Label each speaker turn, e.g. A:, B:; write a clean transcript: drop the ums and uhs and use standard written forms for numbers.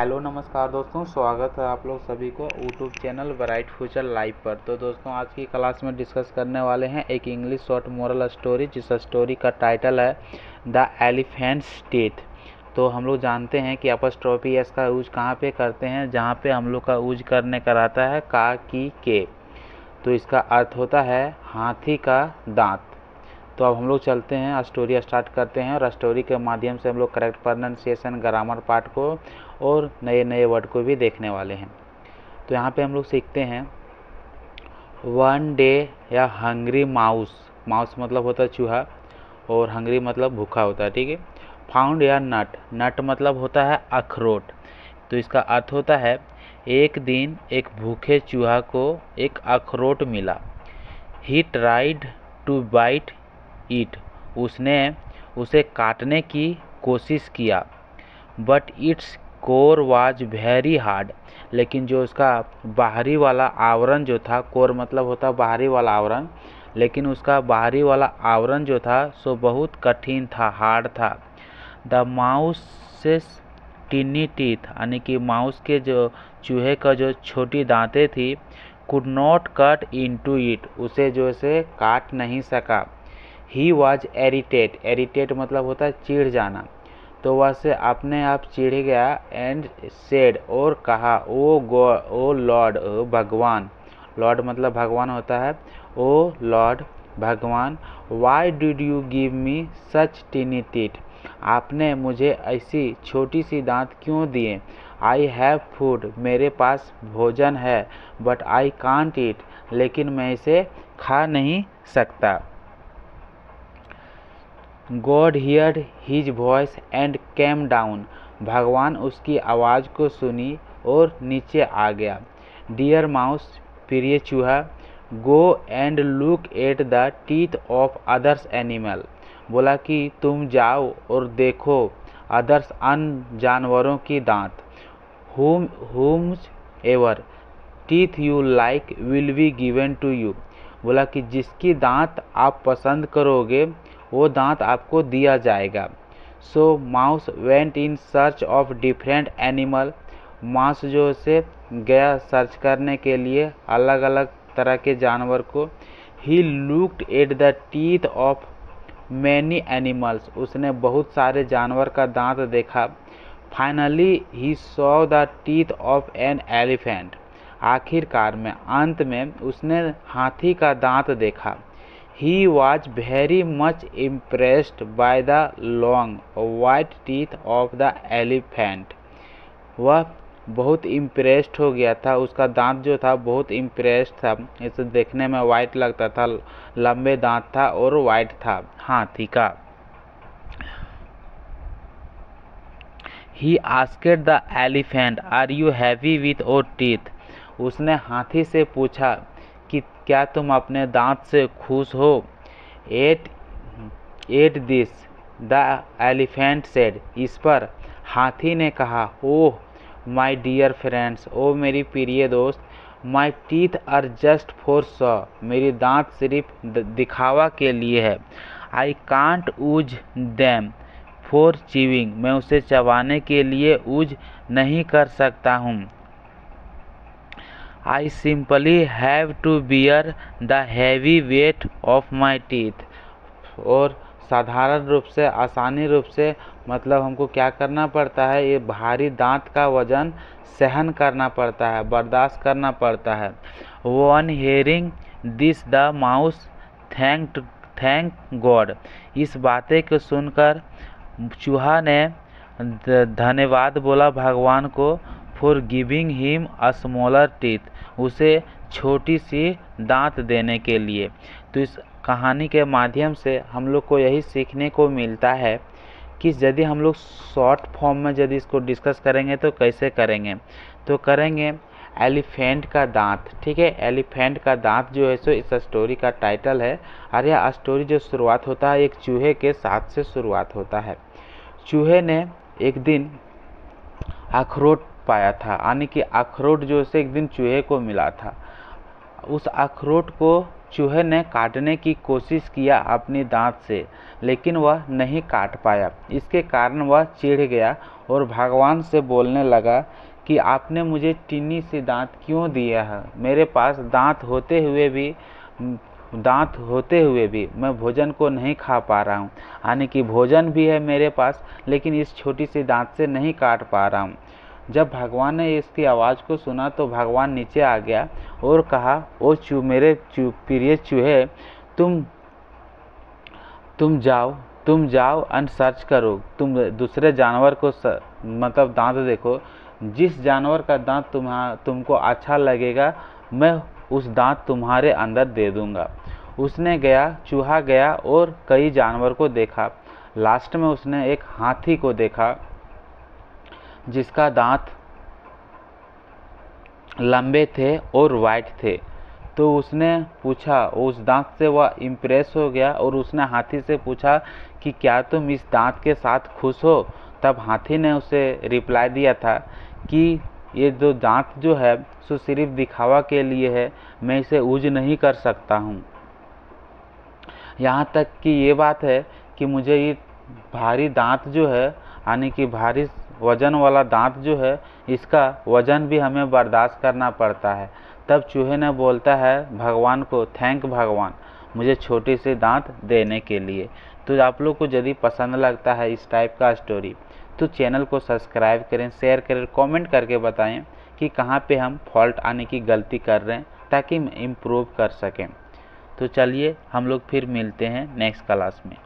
A: Hello नमस्कार दोस्तों, स्वागत है आप लोग सभी को YouTube channel bright future live पर। तो दोस्तों आज की क्लास में डिस्कस करने वाले हैं एक इंग्लिश शॉर्ट मोरल स्टोरी, जिस स्टोरी का टाइटल है द एलिफेंट्स टीथ। तो हम लोग जानते हैं कि अपस्ट्रॉफी एस का यूज कहाँ पे करते हैं, जहाँ पे हम लोग का यूज करने का रहता है का की के। तो इसका अर्थ होता है हाथी का दांत। तो अब हम लोग चलते हैं, स्टोरी स्टार्ट करते हैं और स्टोरी के माध्यम से हम लोग करेक्ट प्रोनाउंसिएशन, ग्रामर पार्ट को और नए नए वर्ड को भी देखने वाले हैं। तो यहाँ पे हम लोग सीखते हैं वन डे या हंग्री माउस। माउस मतलब होता है चूहा और हंग्री मतलब भूखा होता है, ठीक है। फाउंड या नट, नट मतलब होता है अखरोट। तो इसका अर्थ होता है एक दिन एक भूखे चूहा को एक अखरोट मिला। He tried to bite it, उसने उसे काटने की कोशिश किया। But its core was very hard, लेकिन जो उसका बाहरी वाला आवरण जो था, कोर मतलब होता बाहरी वाला आवरण, लेकिन उसका बाहरी वाला आवरण जो था सो बहुत कठिन था, हार्ड था। द माउसेस टिनी टीथ, यानी कि माउस के जो चूहे का जो छोटी दांतें थी, could not cut into it, उसे जो से काट नहीं सका। ही वॉज एरिटेट, एरिटेट मतलब होता है चिढ़ जाना। तो वह से अपने आप चिढ़ गया। एंड सेड, और कहा, ओ लॉर्ड, भगवान, लॉर्ड मतलब भगवान होता है, ओ लॉर्ड भगवान, why did you give me such tiny teeth, आपने मुझे ऐसी छोटी सी दांत क्यों दिए। आई हैव फूड, मेरे पास भोजन है, बट आई कांट ईट, लेकिन मैं इसे खा नहीं सकता। God heard his voice and came down, भगवान उसकी आवाज़ को सुनी और नीचे आ गया। डियर माउस, प्रिय चूहा, go and look at the teeth of others animal, बोला कि तुम जाओ और देखो अदर्स अन्य जानवरों की दांत। whom's ever teeth you like will be given to you, बोला कि जिसकी दांत आप पसंद करोगे वो दांत आपको दिया जाएगा। So mouse went in search of different animal, mouse जो से गया सर्च करने के लिए अलग अलग तरह के जानवर को। He looked at the teeth of many animals, उसने बहुत सारे जानवर का दांत देखा। Finally he saw the teeth of an elephant, आखिरकार में अंत में उसने हाथी का दांत देखा। He was very much impressed by the long white teeth of the elephant, वह बहुत इम्प्रेस्ड हो गया था, उसका दांत जो था बहुत इम्प्रेस्ड था, इसे देखने में वाइट लगता था, लंबे दांत था और वाइट था हाथी का। He asked the elephant, are you happy with your teeth, उसने हाथी से पूछा कि क्या तुम अपने दांत से खुश हो। At this the elephant said, इस पर हाथी ने कहा, ओह माई डियर फ्रेंड्स, ओ मेरी प्रिय दोस्त, my teeth are just for show, मेरी दांत सिर्फ दिखावा के लिए है। I can't use them for chewing, मैं उसे चबाने के लिए यूज नहीं कर सकता हूँ। I simply have to bear the heavy weight of my teeth, और साधारण रूप से, आसानी रूप से मतलब हमको क्या करना पड़ता है, ये भारी दांत का वजन सहन करना पड़ता है, बर्दाश्त करना पड़ता है। One hearing this the mouse thank God, इस बातें को सुनकर चूहा ने धन्यवाद बोला भगवान को। For giving him a smaller teeth, उसे छोटी सी दांत देने के लिए। तो इस कहानी के माध्यम से हम लोग को यही सीखने को मिलता है कि यदि हम लोग शॉर्ट फॉर्म में यदि इसको डिस्कस करेंगे तो कैसे करेंगे, तो करेंगे एलिफेंट का दांत, ठीक है। एलिफेंट का दांत जो है सो इस स्टोरी का टाइटल है। और यह स्टोरी जो शुरुआत होता है एक चूहे के साथ से शुरुआत होता है। चूहे ने एक दिन अखरोट पाया था, यानी कि अखरोट जो से एक दिन चूहे को मिला था। उस अखरोट को चूहे ने काटने की कोशिश किया अपनी दांत से, लेकिन वह नहीं काट पाया। इसके कारण वह चिढ़ गया और भगवान से बोलने लगा कि आपने मुझे टिन्नी से दांत क्यों दिया है? मेरे पास दांत होते हुए भी मैं भोजन को नहीं खा पा रहा हूँ। यानी कि भोजन भी है मेरे पास, लेकिन इस छोटी सी दांत से नहीं काट पा रहा हूँ। जब भगवान ने इसकी आवाज़ को सुना तो भगवान नीचे आ गया और कहा, ओ मेरे प्रिय चूहे, तुम जाओ एंड सर्च करो। तुम दूसरे जानवर को मतलब दांत देखो। जिस जानवर का दांत तुमको अच्छा लगेगा, मैं उस दांत तुम्हारे अंदर दे दूंगा। चूहा गया और कई जानवर को देखा। लास्ट में उसने एक हाथी को देखा जिसका दांत लंबे थे और वाइट थे। तो उसने पूछा, उस दांत से वह इम्प्रेस हो गया और उसने हाथी से पूछा कि क्या तुम इस दांत के साथ खुश हो? तब हाथी ने उसे रिप्लाई दिया था कि ये जो दांत जो है सो सिर्फ दिखावा के लिए है, मैं इसे यूज नहीं कर सकता हूँ। यहाँ तक कि ये बात है कि मुझे ये भारी दांत जो है, यानी कि भारी वजन वाला दांत जो है, इसका वजन भी हमें बर्दाश्त करना पड़ता है। तब चूहे ने बोलता है भगवान को, थैंक भगवान मुझे छोटी सी दांत देने के लिए। तो आप लोग को यदि पसंद लगता है इस टाइप का स्टोरी तो चैनल को सब्सक्राइब करें, शेयर करें, कमेंट करके बताएं कि कहाँ पे हम फॉल्ट आने की गलती कर रहे हैं, ताकि हम इम्प्रूव कर सकें। तो चलिए हम लोग फिर मिलते हैं नेक्स्ट क्लास में।